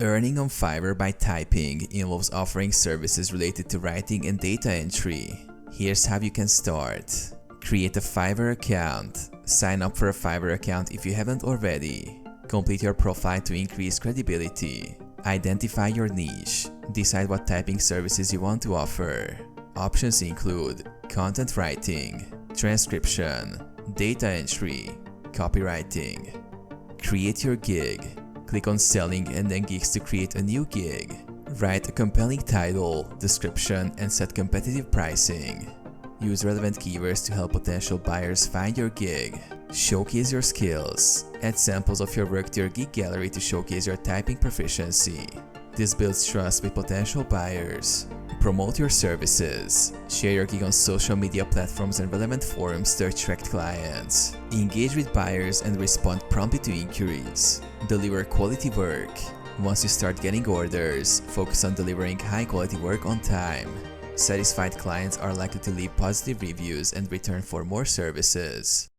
Earning on Fiverr by typing involves offering services related to writing and data entry. Here's how you can start. Create a Fiverr account. Sign up for a Fiverr account if you haven't already. Complete your profile to increase credibility. Identify your niche. Decide what typing services you want to offer. Options include content writing, transcription, data entry, copywriting. Create your gig. Click on Selling and then Gigs to create a new gig. Write a compelling title, description, and set competitive pricing. Use relevant keywords to help potential buyers find your gig. Showcase your skills. Add samples of your work to your gig gallery to showcase your typing proficiency. This builds trust with potential buyers. Promote your services. Share your gig on social media platforms and relevant forums to attract clients. Engage with buyers and respond promptly to inquiries. Deliver quality work. Once you start getting orders, focus on delivering high-quality work on time. Satisfied clients are likely to leave positive reviews and return for more services.